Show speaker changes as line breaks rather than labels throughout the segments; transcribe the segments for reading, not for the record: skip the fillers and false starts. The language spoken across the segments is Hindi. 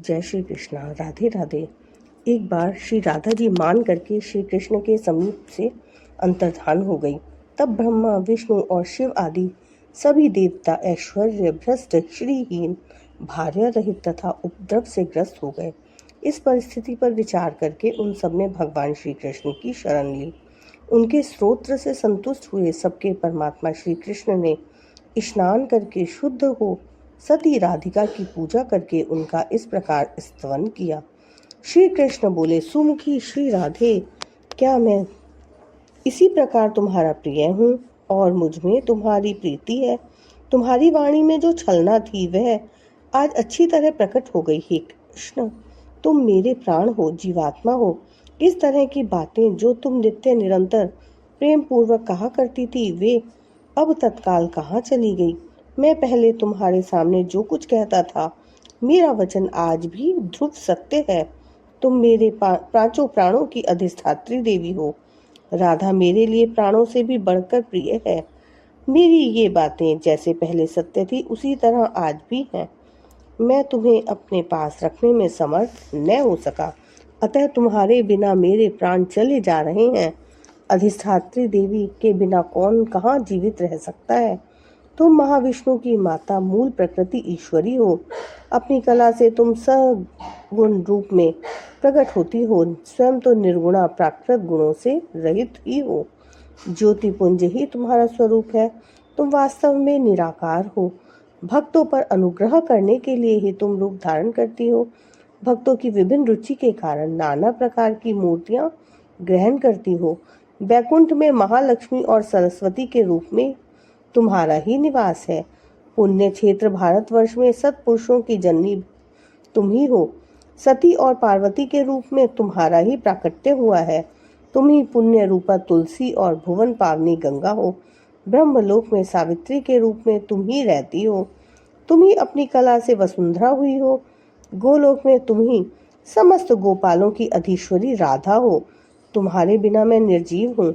जय श्री कृष्णा। राधे राधे। एक बार श्री राधा जी मान करके श्री कृष्ण के समीप से अंतर्धान हो गई। तब ब्रह्मा, विष्णु और शिव आदि सभी देवता ऐश्वर्य भ्रष्ट, श्रीहीन, भार्या रहित तथा उपद्रव से ग्रस्त हो गए। इस परिस्थिति पर विचार करके उन सब ने भगवान श्री कृष्ण की शरण ली। उनके स्तोत्र से संतुष्ट हुए सबके परमात्मा श्री कृष्ण ने स्नान करके शुद्ध हो सती राधिका की पूजा करके उनका इस प्रकार स्तवन किया। श्री कृष्ण बोले, सुमुखी श्री राधे, क्या मैं इसी प्रकार तुम्हारा प्रिय हूँ और मुझ में तुम्हारी प्रीति है? तुम्हारी वाणी में जो छलना थी वह आज अच्छी तरह प्रकट हो गई। हे कृष्ण, तुम मेरे प्राण हो, जीवात्मा हो। इस तरह की बातें जो तुम नित्य निरंतर प्रेम पूर्वक कहा करती थी वे अब तत्काल कहाँ चली गई? मैं पहले तुम्हारे सामने जो कुछ कहता था मेरा वचन आज भी ध्रुव सत्य है। तुम मेरे पांचों प्राणों की अधिष्ठात्री देवी हो। राधा मेरे लिए प्राणों से भी बढ़कर प्रिय है। मेरी ये बातें जैसे पहले सत्य थी उसी तरह आज भी हैं। मैं तुम्हें अपने पास रखने में समर्थ न हो सका, अतः तुम्हारे बिना मेरे प्राण चले जा रहे हैं। अधिष्ठात्री देवी के बिना कौन कहाँ जीवित रह सकता है? तुम महाविष्णु की माता, मूल प्रकृति ईश्वरी हो। अपनी कला से तुम सगुण रूप में प्रकट होती हो। स्वयं तो निर्गुणा प्राकृत गुणों से रहित ही हो। ज्योति पुंज ही तुम्हारा स्वरूप है। तुम वास्तव में निराकार हो। भक्तों पर अनुग्रह करने के लिए ही तुम रूप धारण करती हो। भक्तों की विभिन्न रुचि के कारण नाना प्रकार की मूर्तियां ग्रहण करती हो। वैकुंठ में महालक्ष्मी और सरस्वती के रूप में तुम्हारा ही निवास है। पुण्य क्षेत्र भारतवर्ष में सत्पुरुषों की जननी तुम ही हो। सती और पार्वती के रूप में तुम्हारा ही प्राकट्य हुआ है। तुम ही पुण्य रूपा तुलसी और भुवन पावनी गंगा हो। ब्रह्मलोक में सावित्री के रूप में तुम ही रहती हो। तुम ही अपनी कला से वसुंधरा हुई हो। गोलोक में तुम ही समस्त गोपालों की अधीश्वरी राधा हो। तुम्हारे बिना मैं निर्जीव हूँ,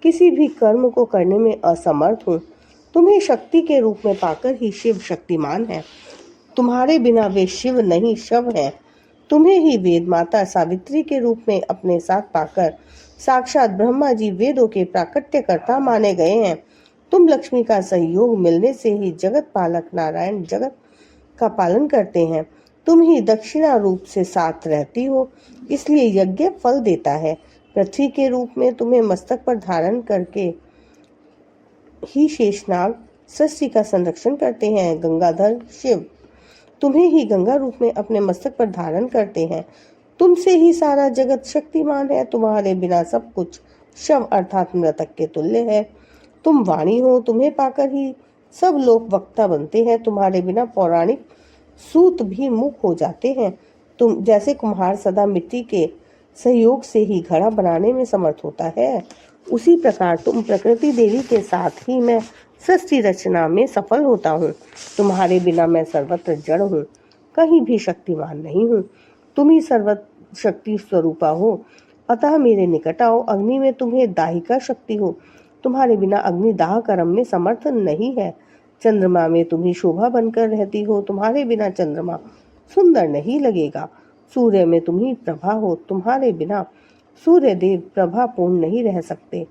किसी भी कर्म को करने में असमर्थ हूँ। तुम्हें शक्ति के रूप में पाकर ही शिव शक्तिमान है। तुम्हारे बिना वे शिव नहीं शव हैं। तुम्हें ही वेद माता सावित्री के रूप में अपने साथ पाकर साक्षात ब्रह्मा जी वेदों के प्राकट्यकर्ता माने गए हैं। तुम लक्ष्मी का सहयोग मिलने से ही जगत पालक नारायण जगत का पालन करते हैं। तुम ही दक्षिणा रूप से साथ रहती हो, इसलिए यज्ञ फल देता है। पृथ्वी के रूप में तुम्हें मस्तक पर धारण करके ही शेषनाग सृष्टि का संरक्षण करते हैं। गंगाधर शिव तुम्हें ही गंगा रूप में अपने मस्तक पर धारण करते हैं। तुमसे ही सारा जगत शक्तिमान है। तुम्हारे बिना सब कुछ शव अर्थात मृतक के तुल्य है। तुम वाणी हो, तुम्हें पाकर ही सब लोग वक्ता बनते हैं। तुम्हारे बिना पौराणिक सूत भी मूक हो जाते हैं। तुम जैसे कुम्हार सदा मिट्टी के सहयोग से ही घड़ा बनाने में समर्थ होता है, उसी प्रकार तुम प्रकृति देवी के साथ ही मैं सृष्टि रचना में सफल होता हूँ। तुम्हारे बिना मैं सर्वत्र जड़ हूँ, कहीं भी शक्तिमान नहीं हूँ। तुम ही सर्वशक्ति स्वरूपा हो, अतः मेरे निकट आओ। अग्नि में तुम्हें दाहिका शक्ति हो। तुम्हारे बिना अग्नि दाह कर्म में समर्थ नहीं है। चंद्रमा में तुम ही शोभा बनकर रहती हो। तुम्हारे बिना चंद्रमा सुंदर नहीं लगेगा। सूर्य में तुम ही प्रभा हो। तुम्हारे बिना सूर्य देव प्रभा पूर्ण नहीं रह सकते।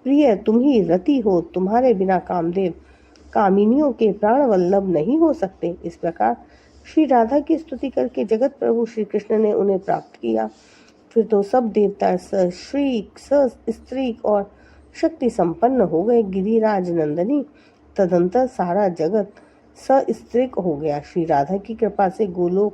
प्रिय तुम ही रति हो। तुम्हारे बिना कामदेव कामिनियों के प्राण वल्लभ नहीं हो सकते। इस प्रकार श्री राधा की स्तुति करके जगत प्रभु श्री कृष्ण ने उन्हें प्राप्त किया। फिर तो सब देवता सश्रीक सस्त्रीक और शक्ति संपन्न हो गए। गिरिराज नंदनी तदंतर सारा जगत सस्त्रीक हो गया। श्री राधा की कृपा से गोलोक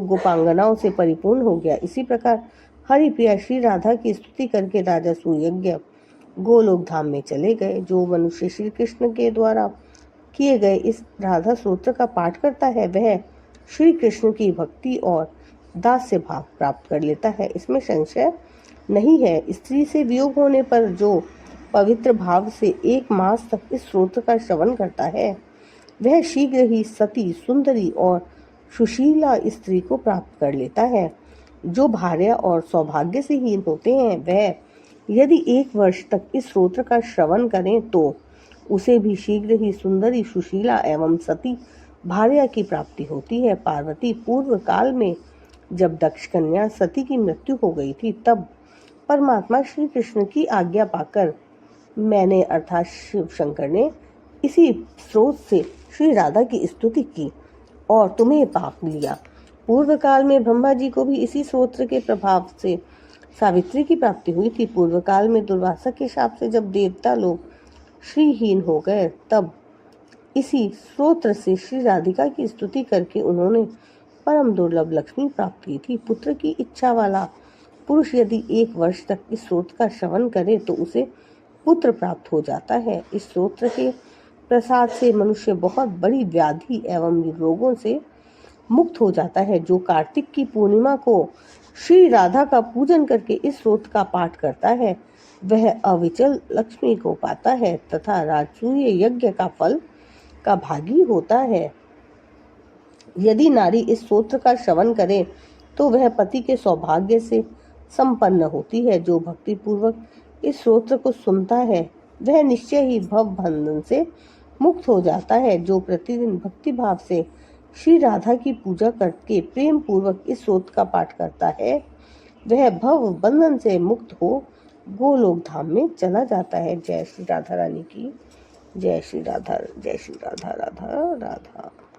गोपांगनाओं से परिपूर्ण हो गया। इसी प्रकार हरिप्रिया श्री राधा की स्तुति करके राजा सुयज्ञ गोलोक धाम में चले गए। जो मनुष्य श्री कृष्ण के द्वारा किए गए इस राधा स्तोत्र का पाठ करता है वह श्री कृष्ण की भक्ति और दास्य भाव प्राप्त कर लेता है, इसमें संशय नहीं है। स्त्री से वियोग होने पर जो पवित्र भाव से 1 मास तक इस स्तोत्र का श्रवण करता है वह शीघ्र ही सती, सुंदरी और सुशीला स्त्री को प्राप्त कर लेता है। जो भार्या और सौभाग्य से हीन होते हैं वह यदि 1 वर्ष तक इस स्तोत्र का श्रवण करें तो उसे भी शीघ्र ही सुंदरी, सुशीला एवं सती भार्या की प्राप्ति होती है। पार्वती, पूर्व काल में जब दक्ष कन्या सती की मृत्यु हो गई थी, तब परमात्मा श्री कृष्ण की आज्ञा पाकर मैंने अर्थात शिव शंकर ने इसी स्रोत से श्री राधा की स्तुति की और तुम्हें पाप लिया। पूर्व काल में ब्रह्मा जी को भी इसी स्रोत्र के प्रभाव से सावित्री की प्राप्ति हुई थी। पूर्व काल में दुर्वासा के शाप से जब देवता लोग श्रीहीन हो गए, तब इसी स्रोत्र से श्री राधिका की स्तुति करके उन्होंने परम दुर्लभ लक्ष्मी प्राप्त की थी। पुत्र की इच्छा वाला पुरुष यदि 1 वर्ष तक इस स्रोत्र का श्रवण करे तो उसे पुत्र प्राप्त हो जाता है। इस स्रोत्र के प्रसाद से मनुष्य बहुत बड़ी व्याधि एवं रोगों से मुक्त हो जाता है। जो कार्तिक की पूर्णिमा को श्री राधा का पूजन करके इस स्रोत का पाठ करता है, वह अविचल लक्ष्मी को पाता है तथा राजसूय यज्ञ का फल का भागी होता है। यदि नारी इस स्रोत्र का श्रवण करे तो वह पति के सौभाग्य से संपन्न होती है। जो भक्ति पूर्वक इस स्रोत्र को सुनता है, वह निश्चय ही भव बंधन से मुक्त हो जाता है। जो प्रतिदिन भक्ति भाव से श्री राधा की पूजा करके प्रेम पूर्वक इस स्रोत्र का पाठ करता है, वह भव बंधन से मुक्त हो गोलोक धाम में चला जाता है। जय श्री राधा रानी की जय। श्री राधा, जय श्री राधा, राधा राधा।